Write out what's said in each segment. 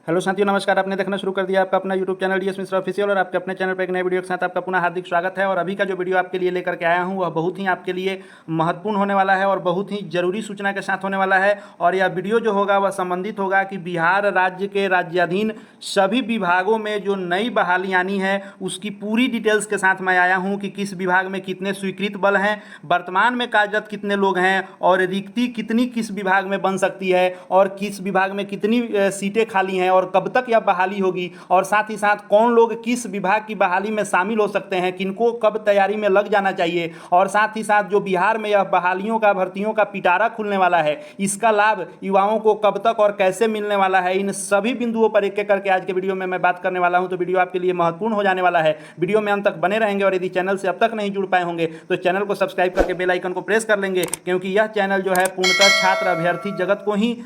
Hello साथियों, नमस्कार। आपने देखना शुरू कर दिया आपका अपना YouTube channel DS Mishra official और आपके अपने चैनल पर एक नए वीडियो के साथ आपका पुनः हार्दिक स्वागत है। और अभी का जो वीडियो आपके लिए लेकर के आया हूं वह बहुत ही आपके लिए महत्वपूर्ण होने वाला है और बहुत ही जरूरी सूचना के साथ होने वाला है। और यह वीडियो जो होगा वह संबंधित होगा कि बिहार राज्य के राज्याधीन सभी विभागों में जो नई बहाली आनी है उसकी पूरी डिटेल्स के साथ मैं आया हूँ कि किस विभाग में कितने स्वीकृत बल हैं, वर्तमान में कार्यरत कितने लोग हैं और रिक्ति कितनी किस विभाग में बन सकती है और किस विभाग में कितनी सीटें खाली हैं और कब तक यह बहाली होगी, और साथ ही साथ कौन लोग किस विभाग की बहाली में शामिल हो सकते हैं, किनको कब तैयारी में लग जाना चाहिए, और साथ ही साथ जो बिहार में यह बहालियों का भर्तियों का पिटारा खुलने वाला है इसका लाभ युवाओं को कब तक और कैसे मिलने वाला है, इन सभी बिंदुओं पर एक एक करके आज के वीडियो में मैं बात करने वाला हूं। तो वीडियो आपके लिए महत्वपूर्ण हो जाने वाला है, वीडियो में अंत तक बने रहेंगे। और यदि चैनल से अब तक नहीं जुड़ पाए होंगे तो चैनल को सब्सक्राइब करके बेल आइकन को प्रेस कर लेंगे, क्योंकि यह चैनल जो है पूर्णतः छात्र अभ्यर्थी जगत को ही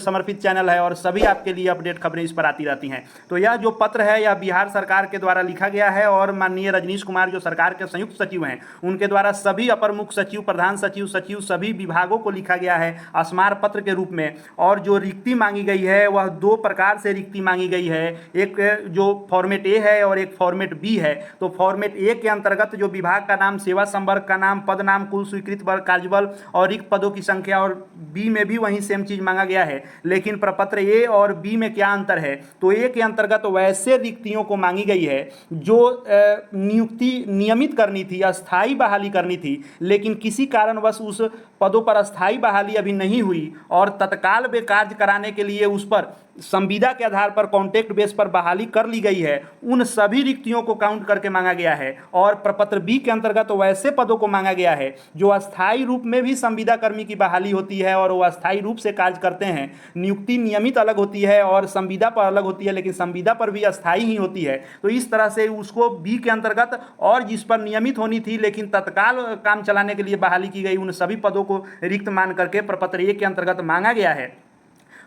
समर्पित चैनल है और सभी आपके लिए अपडेट खबरें इस पर आती रहती हैं। तो यह जो पत्र है यह बिहार सरकार के द्वारा लिखा गया है और माननीय रजनीश कुमार जो सरकार के संयुक्त सचिव हैं उनके द्वारा सभी अपर मुख्य सचिव, प्रधान सचिव, सचिव सभी विभागों को लिखा गया है स्मार पत्र के रूप में। और जो रिक्ति मांगी गई है वह दो प्रकार से रिक्ति मांगी गई है, एक जो फॉर्मेट ए है और एक फॉर्मेट बी है। तो फॉर्मेट ए के अंतर्गत जो विभाग का नाम, सेवा संवर्ग का नाम, पद नाम, कुल स्वीकृत कार्यबल और रिक्त पदों की संख्या, और बी में भी वही सेम चीज मांगा गया है। लेकिन प्रपत्र ए और बी में क्या अंतर है? तो ए के अंतर्गत वैसे रिक्तियों को मांगी गई है जो नियुक्ति नियमित करनी थी, अस्थायी बहाली करनी थी, लेकिन किसी कारणवश उस पदों पर अस्थायी बहाली अभी नहीं हुई और तत्काल वे कार्य कराने के लिए उस पर संविदा के आधार पर कॉन्ट्रैक्ट बेस पर बहाली कर ली गई है, उन सभी रिक्तियों को काउंट करके मांगा गया है। और प्रपत्र बी के अंतर्गत वैसे पदों को मांगा गया है जो अस्थायी रूप में भी संविदा कर्मी की बहाली होती है और वो अस्थायी रूप से कार्य करते हैं। नियुक्ति नियमित अलग होती है और संविदा पर अलग होती है, लेकिन संविदा पर भी अस्थायी ही होती है। तो इस तरह से उसको बी के अंतर्गत, और जिस पर नियमित होनी थी लेकिन तत्काल काम चलाने के लिए बहाली की गई, उन सभी पदों को रिक्त मान करके प्रपत्र ए के अंतर्गत मांगा गया है।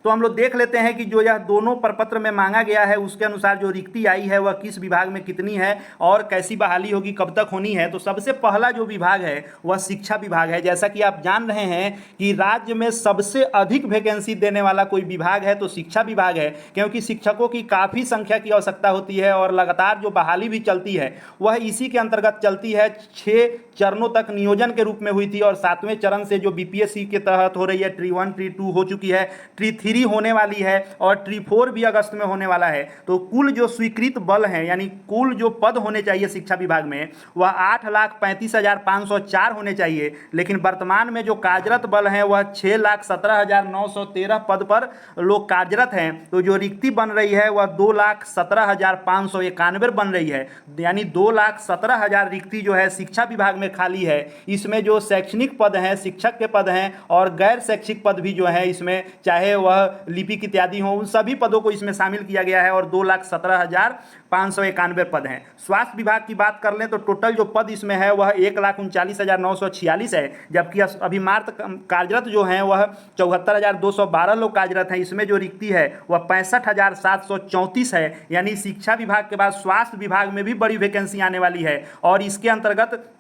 तो हम लोग देख लेते हैं कि जो यह दोनों प्रपत्र में मांगा गया है उसके अनुसार जो रिक्ति आई है वह किस विभाग में कितनी है और कैसी बहाली होगी, कब तक होनी है। तो सबसे पहला जो विभाग है वह शिक्षा विभाग है। जैसा कि आप जान रहे हैं कि राज्य में सबसे अधिक वैकेंसी देने वाला कोई विभाग है तो शिक्षा विभाग है, क्योंकि शिक्षकों की काफ़ी संख्या की आवश्यकता होती है और लगातार जो बहाली भी चलती है वह इसी के अंतर्गत चलती है। 6 चरणों तक नियोजन के रूप में हुई थी और 7वें चरण से जो बीपीएससी के तहत हो रही है, ट्री 1, ट्री 2 हो चुकी है, ट्री 3 होने वाली है और ट्री 4 भी अगस्त में होने वाला है। तो कुल जो स्वीकृत बल हैं, यानी कुल जो पद होने चाहिए शिक्षा विभाग में वह 8,35,504 होने चाहिए, लेकिन वर्तमान में जो कार्यरत बल हैं वह 6,17,913 पद पर लोग कार्यरत हैं। तो जो रिक्ति बन रही है वह 2,17,591 बन रही है, यानी 2,17,000 रिक्ति जो है शिक्षा विभाग में खाली है। इसमें जो शैक्षणिक पद हैं, शिक्षक के पद हैं और गैर शैक्षिक पद भी जो है इसमें, चाहे वह लिपिक इत्यादि हो, उन सभी पदों को इसमें शामिल किया गया है और 2,17,591 पद हैं। स्वास्थ्य विभाग की बात कर लें तो टोटल जो पद इसमें है वह 1,39,946 है, जबकि अभी मात्र कार्यरत जो हैं वह 74,212 लोग कार्यरत हैं। इसमें जो रिक्ति है वह 65,734 है, यानी शिक्षा विभाग के बाद स्वास्थ्य विभाग में भी बड़ी वैकेंसी आने वाली है। और इसके अंतर्गत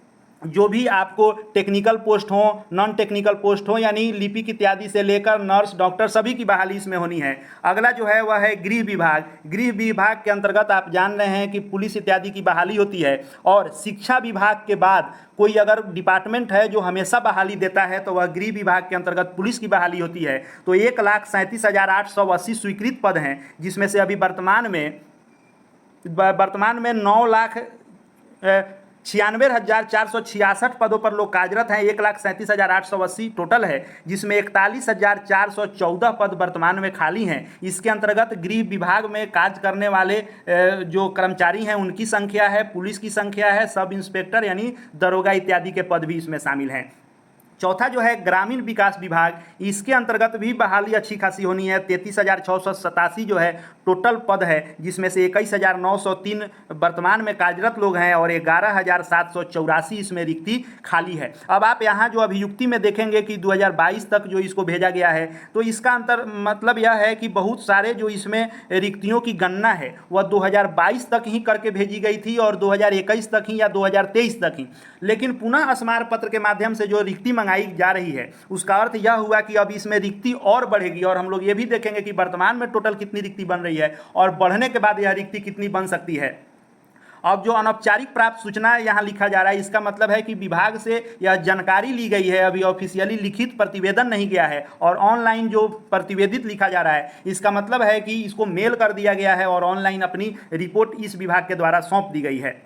जो भी आपको टेक्निकल पोस्ट हो, नॉन टेक्निकल पोस्ट हो, यानी लिपिक इत्यादि से लेकर नर्स, डॉक्टर, सभी की बहाली इसमें होनी है। अगला जो है वह है गृह विभाग। गृह विभाग के अंतर्गत आप जान रहे हैं कि पुलिस इत्यादि की बहाली होती है और शिक्षा विभाग के बाद कोई अगर डिपार्टमेंट है जो हमेशा बहाली देता है तो वह गृह विभाग के अंतर्गत पुलिस की बहाली होती है। तो 1,37,880 स्वीकृत पद हैं, जिसमें से अभी वर्तमान में 9,96,466 पदों पर लोग कार्यरत हैं। 1,37,880 टोटल है, जिसमें 41,414 पद वर्तमान में खाली हैं। इसके अंतर्गत गृह विभाग में कार्य करने वाले जो कर्मचारी हैं उनकी संख्या है, पुलिस की संख्या है, सब इंस्पेक्टर यानी दरोगा इत्यादि के पद भी इसमें शामिल हैं। चौथा जो है ग्रामीण विकास विभाग, इसके अंतर्गत भी बहाली अच्छी खासी होनी है। 33,687 जो है टोटल पद है, जिसमें से 21,903 वर्तमान में कार्यरत लोग हैं और 11,784 इसमें रिक्ति खाली है। अब आप यहाँ जो अभियुक्ति में देखेंगे कि 2022 तक जो इसको भेजा गया है, तो इसका मतलब यह है कि बहुत सारे जो इसमें रिक्तियों की गणना है वह 2022 तक ही करके भेजी गई थी और 2021 तक ही या 2023 तक ही, लेकिन पुनः स्मार पत्र के माध्यम से जो रिक्ति मंगाई जा रही है, उसका अर्थ यह हुआ कि अब इसमें रिक्ति और बढ़ेगी। और हम लोग ये भी देखेंगे कि वर्तमान में टोटल कितनी रिक्ति बन रही है और बढ़ने के बाद यह रिक्ति कितनी बन सकती है। अब जो अनौपचारिक प्राप्त सूचना यहाँ लिखा जा रहा है, इसका मतलब है कि विभाग से यह जानकारी ली गई है, अभी ऑफिशियली लिखित प्रतिवेदन नहीं गया है। और ऑनलाइन जो प्रतिवेदित लिखा जा रहा है, इसका मतलब है कि इसको मेल कर दिया गया है और ऑनलाइन अपनी रिपोर्ट इस विभाग के द्वारा सौंप दी गई है।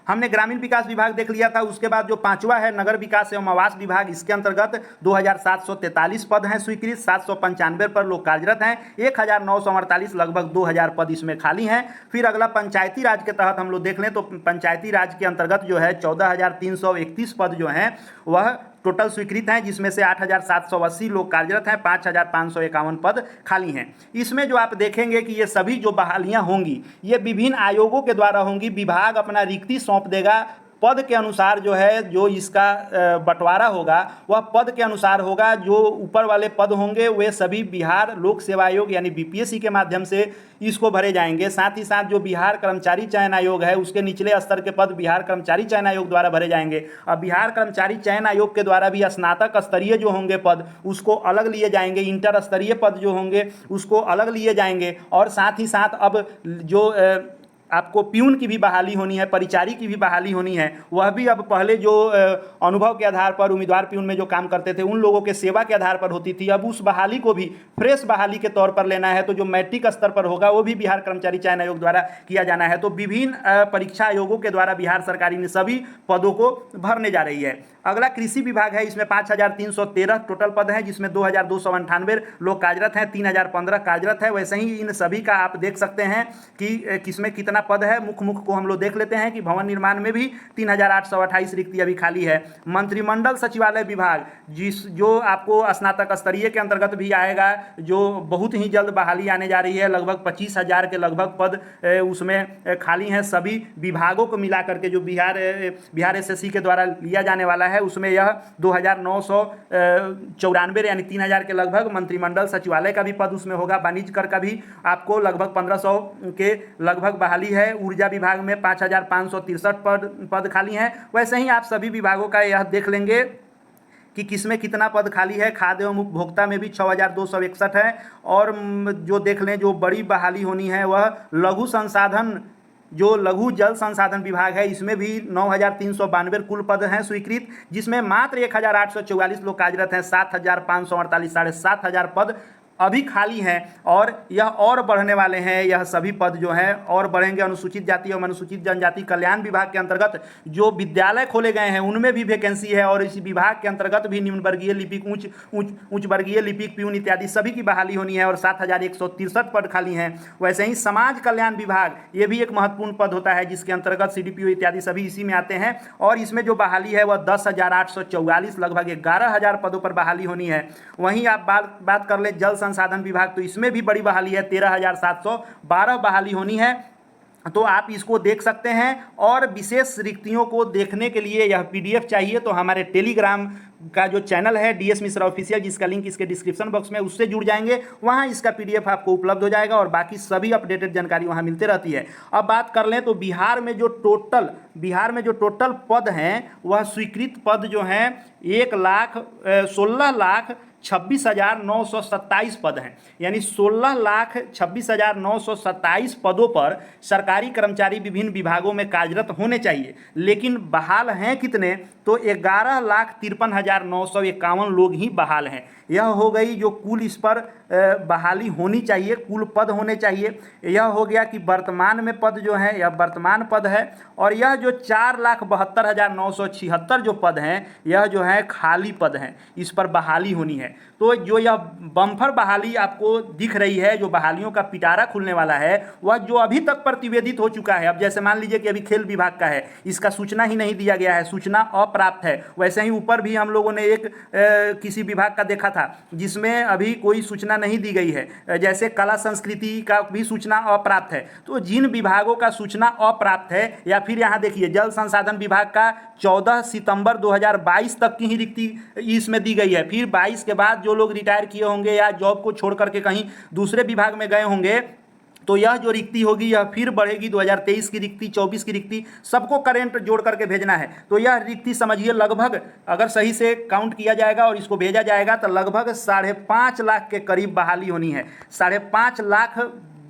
हमने ग्रामीण विकास विभाग देख लिया था। उसके बाद जो पांचवा है नगर विकास एवं आवास विभाग, इसके अंतर्गत 2743 पद हैं स्वीकृत, 795 पर लोग कार्यरत हैं, 1948 लगभग 2000 पद इसमें खाली हैं। फिर अगला पंचायती राज के तहत हम लोग देख लें तो पंचायती राज के अंतर्गत जो है 14,331 पद जो हैं वह टोटल स्वीकृत हैं, जिसमें से 8,780 लोग कार्यरत हैं, 5,551 पद खाली हैं। इसमें जो आप देखेंगे कि ये सभी जो बहालियां होंगी ये विभिन्न आयोगों के द्वारा होंगी। विभाग अपना रिक्ति सौंप देगा, पद के अनुसार जो है जो इसका बंटवारा होगा वह पद के अनुसार होगा। जो ऊपर वाले पद होंगे वे सभी बिहार लोक सेवा आयोग यानी बीपीएससी के माध्यम से इसको भरे जाएंगे। साथ ही साथ जो बिहार कर्मचारी चयन आयोग है उसके निचले स्तर के पद बिहार कर्मचारी चयन आयोग द्वारा भरे जाएंगे। अब बिहार कर्मचारी चयन आयोग के द्वारा भी स्नातक स्तरीय जो होंगे पद उसको अलग लिए जाएंगे, इंटर स्तरीय पद जो होंगे उसको अलग लिए जाएंगे। और साथ ही साथ अब जो आपको प्यून की भी बहाली होनी है, परिचारी की भी बहाली होनी है, वह भी अब पहले जो अनुभव के आधार पर उम्मीदवार प्यून में जो काम करते थे उन लोगों के सेवा के आधार पर होती थी। अब उस बहाली को भी फ्रेश बहाली के तौर पर लेना है, तो जो मैट्रिक स्तर पर होगा वो भी बिहार कर्मचारी चयन आयोग द्वारा किया जाना है। तो विभिन्न परीक्षा आयोगों के द्वारा बिहार सरकार इन सभी पदों को भरने जा रही है। अगला कृषि विभाग है, इसमें 5,313 टोटल पद हैं, जिसमें 2,298 लोग कार्यरत हैं, 3,015 कार्यरत है। वैसे ही इन सभी का आप देख सकते हैं कि किसमें कितना पद है। मुख्य को हम लोग देख लेते हैं कि भवन निर्माण में भी 3,828 रिक्ति अभी खाली है। मंत्रिमंडल सचिवालय विभाग जो आपको स्नातक स्तरीय के अंतर्गत भी आएगा, जो बहुत ही जल्द बहाली आने जा रही है, लगभग 25,000 के लगभग पद उसमें खाली हैं। सभी विभागों को मिला करके जो बिहार एसएससी के द्वारा लिया जाने वाला है उसमें यह 2,994 यानी 3,000 के लगभग मंत्रिमंडल सचिवालय का भी पद उसमें होगा। वाणिज्य कर का भी आपको लगभग 1,500 के लगभग बहाली है। ऊर्जा विभाग में 5,563 पद खाली हैं। वैसे ही आप सभी विभागों का यह देख लेंगे कि किसमें कितना पद खाली है। खाद्य एवं उपभोक्ता में भी 6,261 है। और जो देख लें जो बड़ी बहाली होनी है वह लघु जल संसाधन विभाग है, इसमें भी 9,392 कुल पद हैं स्वीकृत, जिसमें मात्र 1,844 लोग कार्यरत हैं, 7,548 7,500 पद अभी खाली हैं और यह और बढ़ने वाले हैं। यह सभी पद जो हैं और बढ़ेंगे। अनुसूचित जाति एवं अनुसूचित जनजाति कल्याण विभाग के अंतर्गत जो विद्यालय खोले गए हैं उनमें भी वैकेंसी है और इस विभाग के अंतर्गत भी निम्न वर्गीय लिपिक, उच्च वर्गीय लिपिक, प्यून इत्यादि सभी की बहाली होनी है और 7,163 पद खाली हैं। वैसे ही समाज कल्याण विभाग ये भी एक महत्वपूर्ण पद होता है, जिसके अंतर्गत CDPO इत्यादि सभी इसी में आते हैं और इसमें जो बहाली है वह 10,844 लगभग 11,000 पदों पर बहाली होनी है। वहीं आप बात कर ले जल संसाधन विभाग, तो इसमें भी बड़ी बहाली है, 13,712 बहाली होनी है। तो आप इसको देख सकते हैं। और विशेष रिक्तियों को देखने के लिए यह PDF चाहिए तो हमारे टेलीग्राम का जो चैनल है DS मिश्रा ऑफिशियल, जिसका लिंक इसके डिस्क्रिप्शन बॉक्स में, उससे जुड़ जाएंगे, वहां इसका PDF आपको उपलब्ध हो जाएगा और बाकी सभी अपडेटेड जानकारी वहां मिलते रहती है। अब बात कर लें तो बिहार में जो टोटल पद हैं वह स्वीकृत पद जो हैं 16,26,927 पद हैं, यानी 16,26,927 पदों पर सरकारी कर्मचारी विभिन्न विभागों में कार्यरत होने चाहिए, लेकिन बहाल हैं कितने, तो 11,53,951 लोग ही बहाल हैं। यह हो गई जो कुल इस पर बहाली होनी चाहिए, कुल पद होने चाहिए। यह हो गया कि वर्तमान में पद जो है यह वर्तमान पद है और यह जो 4,72,976 जो पद हैं यह जो है खाली पद हैं, इस पर बहाली होनी है। तो जो यह बम्फर बहाली आपको दिख रही है, जो बहालियों का पिटारा खुलने वाला है, वह जो अभी तक प्रतिवेदित हो चुका है। अब जैसे मान लीजिए कि अभी खेल विभाग का है, इसका सूचना ही नहीं दिया गया है, सूचना अप्राप्त है। वैसे ही ऊपर भी हम लोगों ने एक किसी विभाग का देखा था जिसमें अभी कोई सूचना नहीं दी गई है, जैसे कला संस्कृति का भी सूचना अप्राप्त है। तो जिन विभागों का सूचना अप्राप्त है, या फिर यहाँ देखिए जल संसाधन विभाग का 14 सितंबर 2022 तक की ही रिक्ति इसमें दी गई है। फिर 22 के बाद जो लोग रिटायर किए होंगे या जॉब को छोड़ करके कहीं दूसरे विभाग में गए होंगे तो यह जो रिक्ति होगी यह फिर बढ़ेगी। 2023 की रिक्ति, 24 की रिक्ति, सबको करेंट जोड़ करके भेजना है। तो यह रिक्ति समझिए लगभग, अगर सही से काउंट किया जाएगा और इसको भेजा जाएगा तो लगभग 5.5 लाख के करीब बहाली होनी है। 5.5 लाख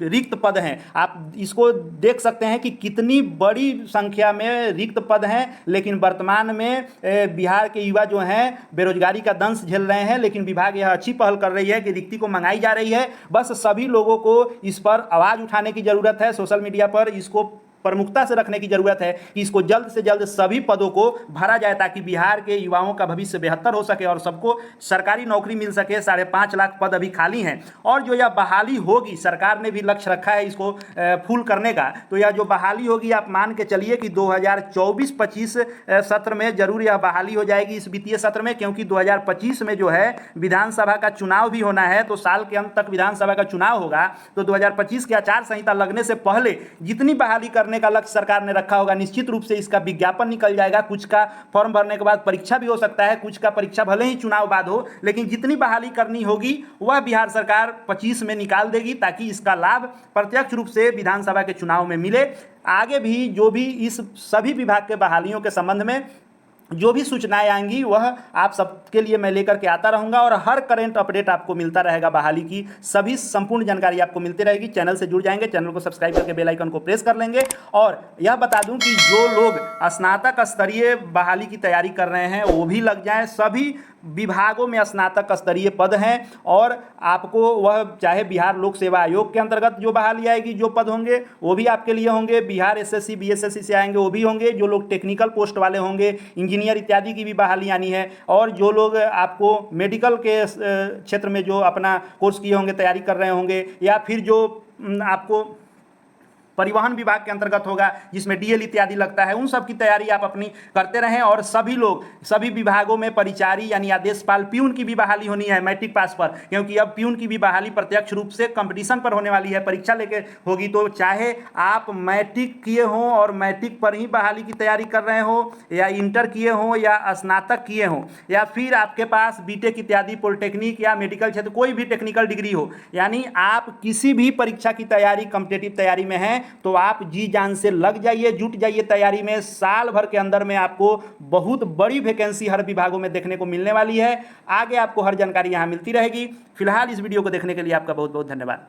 रिक्त पद हैं। आप इसको देख सकते हैं कि कितनी बड़ी संख्या में रिक्त पद हैं, लेकिन वर्तमान में बिहार के युवा जो हैं बेरोजगारी का दंश झेल रहे हैं। लेकिन विभाग यह अच्छी पहल कर रही है कि रिक्ति को मंगाई जा रही है। बस सभी लोगों को इस पर आवाज़ उठाने की ज़रूरत है, सोशल मीडिया पर इसको प्रमुखता से रखने की जरूरत है कि इसको जल्द से जल्द सभी पदों को भरा जाए, ताकि बिहार के युवाओं का भविष्य बेहतर हो सके और सबको सरकारी नौकरी मिल सके। 5.5 लाख पद अभी खाली हैं और जो यह बहाली होगी, सरकार ने भी लक्ष्य रखा है इसको फुल करने का। तो यह जो बहाली होगी, आप मान के चलिए कि 2024-25 सत्र में जरूर यह बहाली हो जाएगी इस वित्तीय सत्र में, क्योंकि 2025 में जो है विधानसभा का चुनाव भी होना है। तो साल के अंत तक विधानसभा का चुनाव होगा, तो 2025 की आचार संहिता लगने से पहले जितनी बहाली करने का लक्ष्य सरकार ने रखा होगा, निश्चित रूप से इसका विज्ञापन निकल जाएगा। कुछ का फॉर्म भरने के बाद परीक्षा भी हो सकता है, कुछ का परीक्षा भले ही चुनाव बाद हो, लेकिन जितनी बहाली करनी होगी वह बिहार सरकार 25 में निकाल देगी, ताकि इसका लाभ प्रत्यक्ष रूप से विधानसभा के चुनाव में मिले। आगे भी जो भी इस सभी विभाग के बहालियों के संबंध में जो भी सूचनाएं आएंगी वह आप सबके लिए मैं लेकर के आता रहूंगा और हर करंट अपडेट आपको मिलता रहेगा। बहाली की सभी संपूर्ण जानकारी आपको मिलती रहेगी। चैनल से जुड़ जाएंगे, चैनल को सब्सक्राइब करके बेल आइकन को प्रेस कर लेंगे। और यह बता दूं कि जो लोग स्नातक स्तरीय बहाली की तैयारी कर रहे हैं वो भी लग जाएं। सभी विभागों में स्नातक स्तरीय पद हैं और आपको वह चाहे बिहार लोक सेवा आयोग के अंतर्गत जो बहाली आएगी, जो पद होंगे वो भी आपके लिए होंगे। बिहार एसएससी बीएसएससी से आएंगे वो भी होंगे। जो लोग टेक्निकल पोस्ट वाले होंगे, इंजीनियर इत्यादि की भी बहाली आनी है। और जो लोग आपको मेडिकल के क्षेत्र में जो अपना कोर्स किए होंगे, तैयारी कर रहे होंगे, या फिर जो आपको परिवहन विभाग के अंतर्गत होगा जिसमें डीएल इत्यादि लगता है, उन सब की तैयारी आप अपनी करते रहें। और सभी लोग सभी विभागों में परिचारी यानी आदेशपाल प्यून की भी बहाली होनी है मैट्रिक पास पर, क्योंकि अब प्यून की भी बहाली प्रत्यक्ष रूप से कंपटीशन पर होने वाली है, परीक्षा लेके होगी। तो चाहे आप मैट्रिक किए हों और मैट्रिक पर ही बहाली की तैयारी कर रहे हो, या इंटर किए हों या स्नातक किए हों, या फिर आपके पास बीटेक इत्यादि पॉलिटेक्निक या मेडिकल क्षेत्र कोई भी टेक्निकल डिग्री हो, यानी आप किसी भी परीक्षा की तैयारी कॉम्पिटिटिव तैयारी में हैं, तो आप जी जान से लग जाइए, जुट जाइए तैयारी में। साल भर के अंदर में आपको बहुत बड़ी वैकेंसी हर विभागों में देखने को मिलने वाली है। आगे आपको हर जानकारी यहां मिलती रहेगी। फिलहाल इस वीडियो को देखने के लिए आपका बहुत बहुत धन्यवाद।